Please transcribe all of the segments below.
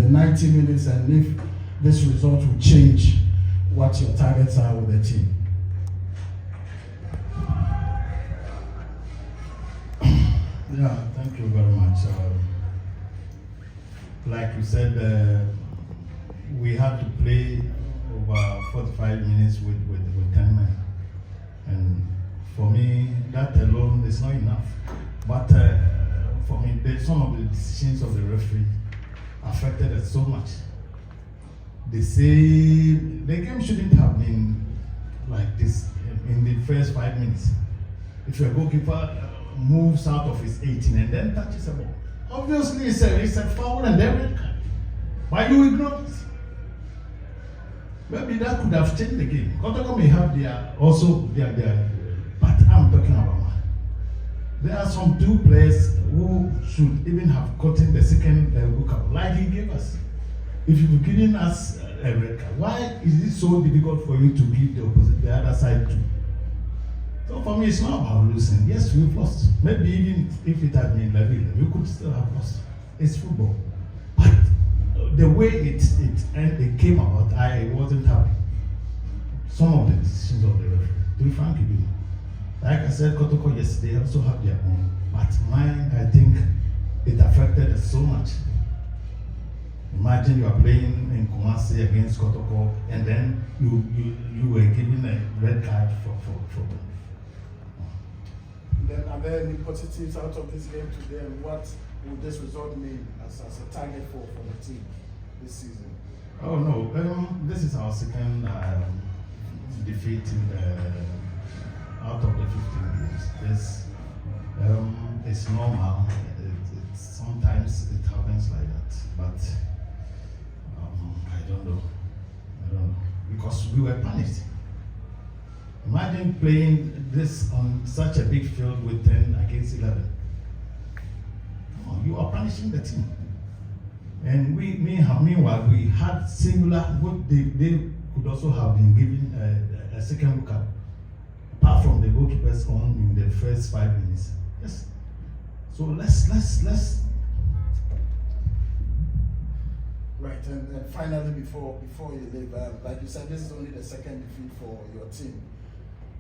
the 90 minutes and if this result will change what your targets are with the team. Yeah, thank you very much. Like you said, we had to play over 45 minutes with 10 men. And for me, that alone is not enough. But for me, some of the decisions of the referee affected us so much. They say the game shouldn't have been like this in the first 5 minutes. If your goalkeeper moves out of his 18 and then touches the ball, obviously it's a foul and then red card. Why you ignore this? Maybe that could have changed the game. Kotoko may have their but I'm talking about man. There are some 2 players who should even have gotten the second hookup, like he gave us. If you've given us a red card, why is it so difficult for you to give the other side too? So for me, it's not about losing. Yes, we've lost. Maybe even if it had been level, we could still have lost. It's football. But the way it came about, I wasn't happy. Some of the decisions of the referee, to be frank with you. Like I said, Kotoko yesterday also have their own. But mine, I think it affected us so much. Imagine you are playing in Kumasi against Kotoko and then you were given a red card for them. Then are there any positives out of this game today, and what would this result mean as a target for the team this season? Oh no, this is our second defeat out of the 15 games. This it's normal. Sometimes it happens like that, but I don't know because we were punished. Imagine playing this on such a big field with 10 against 11. You are punishing the team. And meanwhile, we had similar, they could also have been given a second look up, apart from the goalkeeper's own in the first 5 minutes. Yes. So let's. Right, and finally, before you leave, like you said, this is only the second defeat for your team.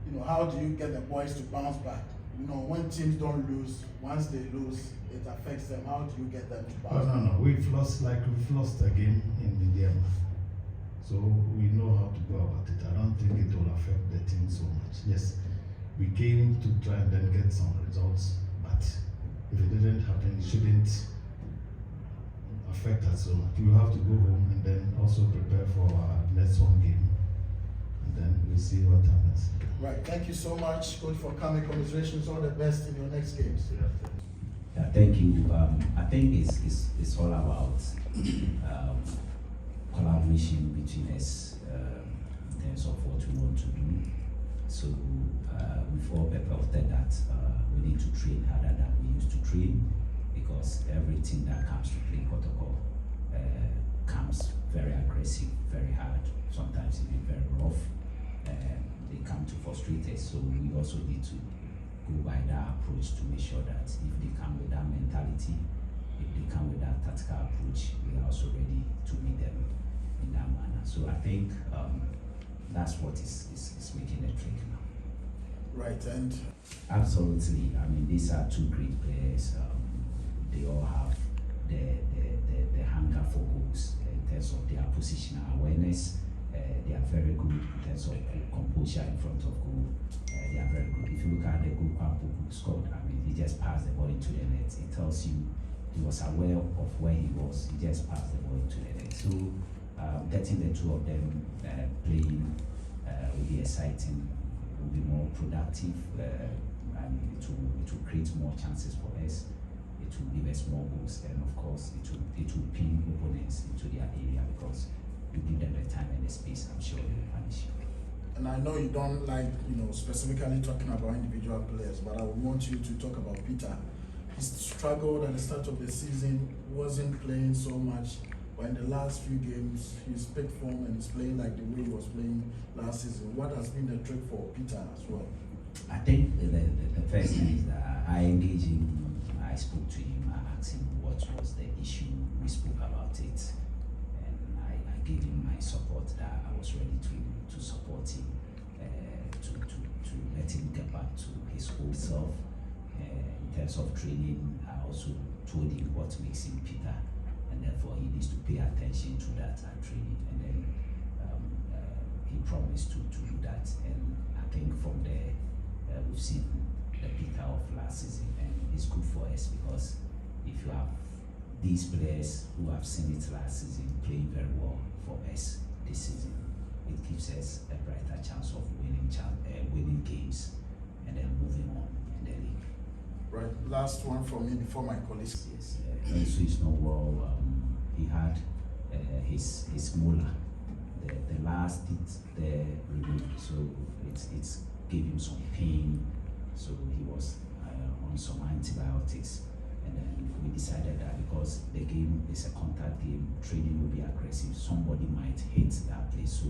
You know, how do you get the boys to bounce back? You know, when teams don't lose, once they lose, it affects them. How do you get them to bounce back? No. We've lost a game in Myanmar. So we know how to go about it. I don't think it will affect the team so much. Yes, we came to try and then get some results, but if it didn't happen, it shouldn't affect us so much. We have to go home and then also prepare for our next home game. And then we'll see what happens. Right. Thank you so much, Coach, for coming. Congratulations. All the best in your next games. Yeah, thank you. I think it's all about collaboration between us in terms of what we want to do. So we've all perfected that we need to train harder than we used to train, because everything that comes to play protocol comes very aggressive, very hard, sometimes even very rough. They come to frustrate us, so we also need to go by that approach to make sure that if they come with that mentality, if they come with that tactical approach, we are also ready to meet them in that manner. So I think that's what is making the trick now. Right, and absolutely. I mean, these are 2 great players. They all have the hunger for goals in terms of their positional awareness. They are very good in terms of composure in front of goal. They are very good. If you look at the goal Kwampo scored, I mean, he just passed the ball into the net. It tells you he was aware of where he was. He just passed the ball into the net. So getting the 2 of them playing will be exciting, will be more productive, and it will create more chances for us. It will give us more goals, and of course, it will pin opponents into their area, because you give them the time and the space. I'm sure they will punish you. And I know you don't like, specifically talking about individual players, but I would want you to talk about Peter. He struggled at the start of the season, wasn't playing so much, but in the last few games, he's picked form and he's playing like the way he was playing last season. What has been the trick for Peter as well? I think the first thing is that I engaged him. I spoke to him. I asked him what was the issue. We spoke about it. gave him my support, that I was ready to support him, to let him get back to his old self. In terms of training, I also told him what makes him Peter, and therefore he needs to pay attention to that at training. And then he promised to do that, and I think from there we've seen the Peter of last season, and it's good for us because if you have these players who have seen it last season playing very well for us this season, it gives us a brighter chance of winning games and then moving on in the league. Right, last one from me before my colleagues. Yes, Manso is not well. He had his molar, the last teeth there removed, so it's gave him some pain. So he was on some antibiotics, and then we decided that because the game is a contact game, training will be aggressive. Somebody might hit that place, so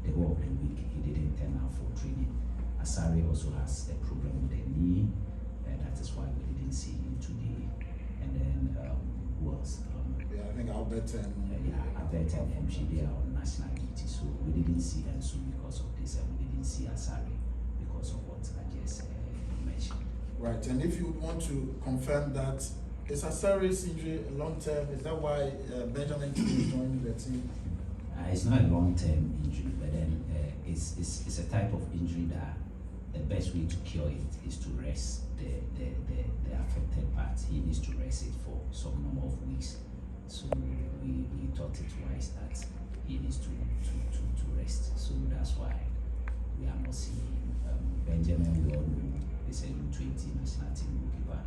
the whole of the week he didn't turn out for training. Asare also has a problem with the knee, and that is why we didn't see him today. And then who else? Yeah, I think Albert and Albert and MGD are on national duty, so we didn't see Ensu because of this, and we didn't see Asare because of what I just mentioned. Right, and if you would want to confirm that, is Asare's injury long term? Is that why Benjamin is joining the team? It's not a long-term injury, but then it's a type of injury that the best way to cure it is to rest the affected part. He needs to rest it for some number of weeks. So we thought it wise that he needs to rest. So that's why we are not seeing him. Benjamin, we all know, is a U20 national team goalkeeper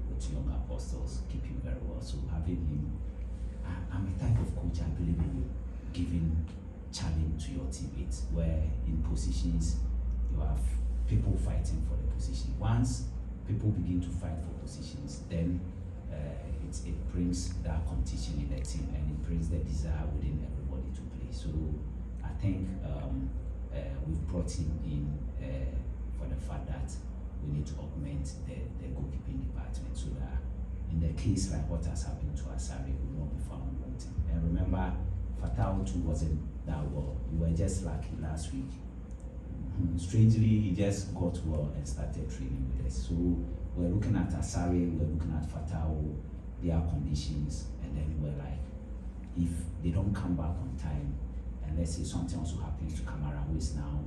with young apostles, keeping very well. So having him, I'm a type of coach, I believe in giving challenge to your teammates, where in positions you have people fighting for the position. Once people begin to fight for positions, then it brings that competition in the team, and it brings the desire within everybody to play. So I think we've brought him in for the fact that we need to augment the goalkeeping department, so that in the case like what has happened to Asare, we will not be found wanting. And remember, Fatau too wasn't that well. We were just lucky last week. Strangely, he just got well and started training with us. So we're looking at Asare, we're looking at Fatau, their conditions, and then we're like, if they don't come back on time, and let's say something also happens to Kamara, who is now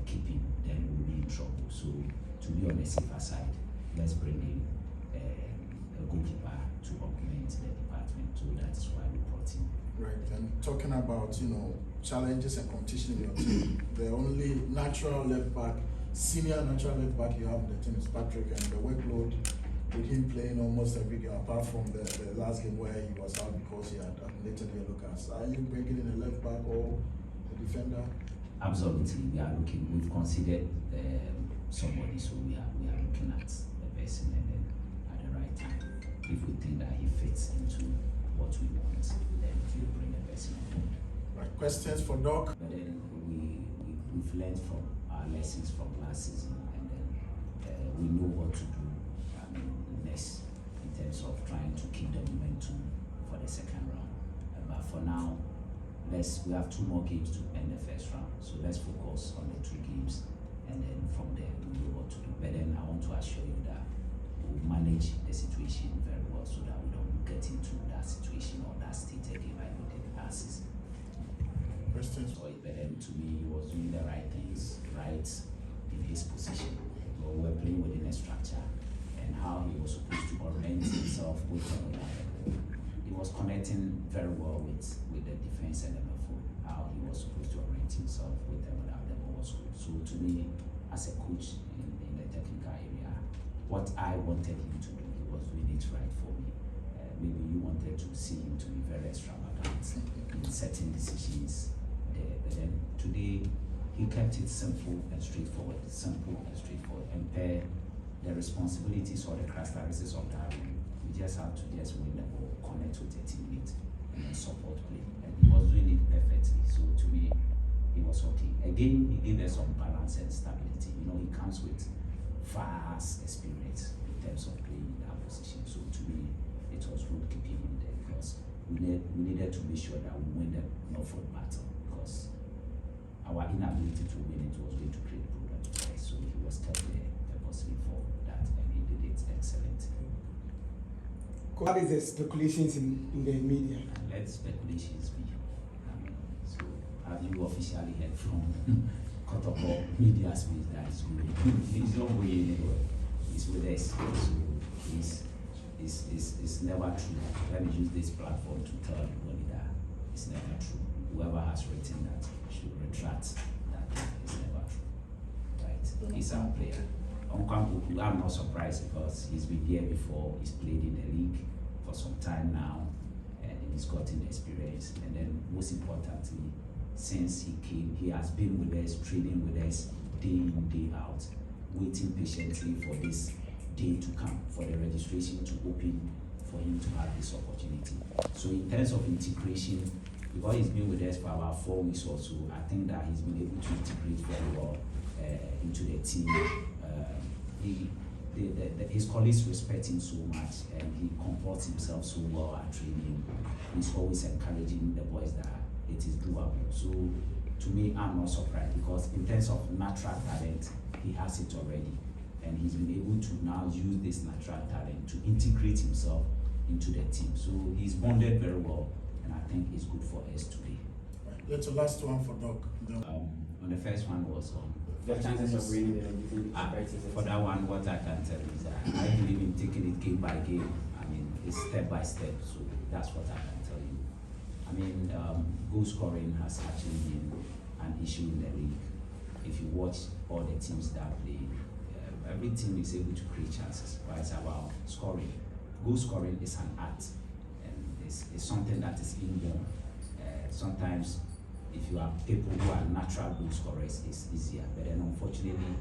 keeping, then we'll be in trouble. So to be on the safer side, let's bring in a goalkeeper to augment the department. So that's why we brought him. Right, and talking about, challenges and competition in your team, the only natural left back, senior natural left back you have in the team is Patrick, and the workload with him playing almost every game, apart from the last game where he was out because he had accumulated yellow cards. Are you bringing in a left back or a defender? Absolutely, we've considered somebody, so we are looking at the person, and then at the right time, if we think that he fits into what we want, then we'll bring the person on. Right, questions for Doc? But then we've learned from our lessons from last season, and then we know what to do next in terms of trying to keep the momentum for the second round. But for now, we have 2 more games to end the first round, so let's focus on the 2 games, and then from there we know what to do. But then I want to assure you that we'll manage the situation very well, so that we don't get into that situation or that state again like we did last season. Questions? So, but then to me, he was doing the right things, right in his position. So we're playing within a structure, and how he was supposed to orient himself with the he was connecting very well with the defense and the midfield. How he was supposed to orient himself with them without the ball was good. So to me, as a coach in the technical area, what I wanted him to do, he was doing it right for me. Maybe you wanted to see him to be very extravagant in certain decisions there, but then today he kept it simple and straightforward, and pair the responsibilities or the characteristics of that room. We just have to win the ball, connect with the teammates, and then support play. And he was doing it perfectly. So to me, he was okay. Again, he gave us some balance and stability. He comes with vast experience in terms of playing in that position. So to me, it was good keeping him there because we needed to make sure that we win the Norfolk battle, because our inability to win it was going to create problems. Right? So he was kept there purposely for that, and he did it excellently. What is the speculations in the media? Let speculations be. So have you officially heard from Kotoko media space that he's not going anywhere? He's with us. So it's never true. Let me use this platform to tell everybody that it's never true. Whoever has written that should retract that. It's never true. Right? He's our player. I'm not surprised because he's been here before. He's played in the league for some time now, and he's gotten experience. And then most importantly, since he came, he has been with us, training with us day in, day out, waiting patiently for this day to come, for the registration to open, for him to have this opportunity. So in terms of integration, because he's been with us for about 4 weeks or so, I think that he's been able to integrate very well into the team. His colleagues respect him so much, and he comports himself so well at training. He's always encouraging the boys that it is doable. So to me, I'm not surprised, because in terms of natural talent, he has it already, and he's been able to now use this natural talent to integrate himself into the team. So he's bonded very well, and I think it's good for us today. That's the last one for Doc. On the first one was The chances of winning the for that one, what I can tell you is that I believe in taking it game by game. I mean, it's step by step, so that's what I can tell you. I mean, goal scoring has actually been an issue in the league. If you watch all the teams that play, every team is able to create chances, but it's about scoring. Goal scoring is an art, and it's something that is inborn. Sometimes, if you have people who are natural goal scorers, it's easier. But then unfortunately,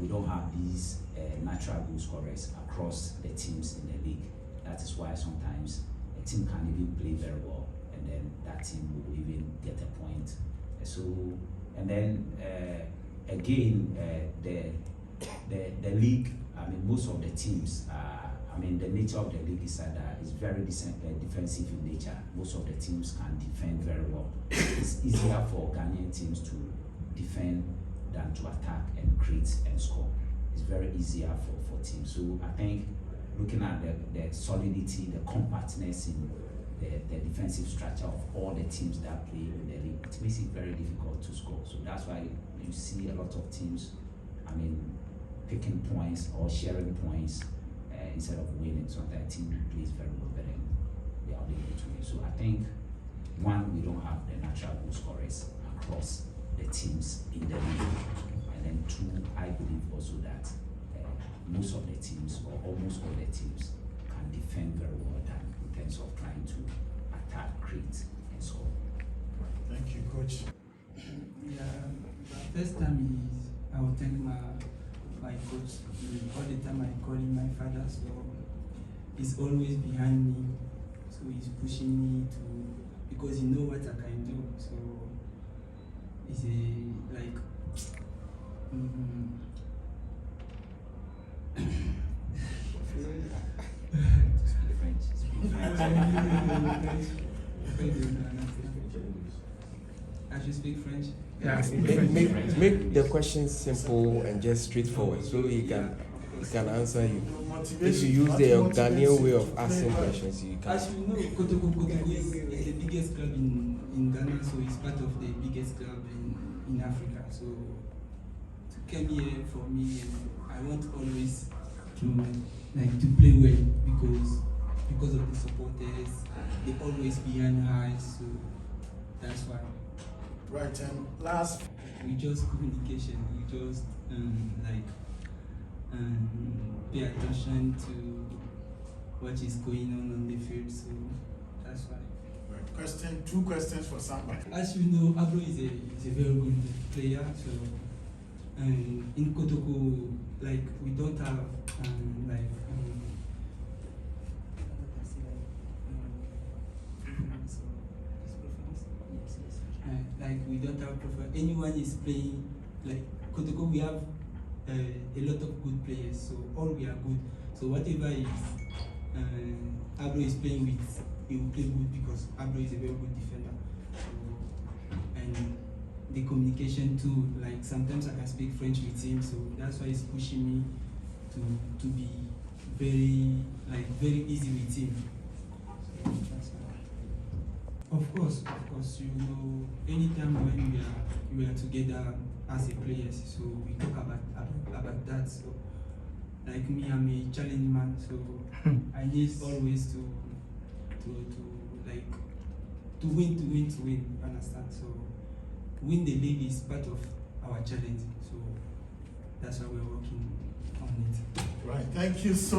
we don't have these natural goal scorers across the teams in the league. That is why sometimes a team can even play very well, and then that team will even get a point. And then again, the league, I mean, most of the teams, I mean, the nature of the league is that it's very defensive in nature. Most of the teams can defend very well. It's easier for Ghanaian teams to defend than to attack and create and score. It's very easier for teams. So I think looking at the solidity, the compactness in the defensive structure of all the teams that play in the league, it makes it very difficult to score. So that's why you see a lot of teams, I mean, picking points or sharing points instead of winning. Sometimes team plays very well, but then they are able to win. So I think, one, we don't have the natural goal scorers across the teams in the league, and then two, I believe also that most of the teams, or almost all the teams, can defend very well than in terms of trying to attack, create, and score. Thank you, Coach. Yeah, the first time is I will thank my coach. All the time I call him my father, so he's always behind me. So he's pushing me to, because he knows what I can do. So it's like I should speak French. Yeah, make the questions simple and just straightforward, so he can answer you. If you use the Ghanaian way of asking questions, you can. As you know, Kotoko is the biggest club in Ghana, so it's part of the biggest club in Africa. So to come here for me, I want always to play well because of the supporters. They always behind us, so that's why. Right, and last. We just communication. We just pay attention to what is going on the field. So that's why. Right. Two questions for Samba. As you know, Abro is a very good player. So in Kotoko, we don't have we don't have preference. Anyone is playing like Kotoko. We have a lot of good players, so all we are good. So whatever is Abro is playing with he will play good because Abro is a very good defender. So, and the communication too, like sometimes I can speak French with him, so that's why he's pushing me to be very easy with him. So that's why. Of course, you know, anytime when we are together as a players, so we talk about that. So like me, I'm a challenge man, so I need always to win, understand? So win the league is part of our challenge, so that's why we're working on it. Right, thank you so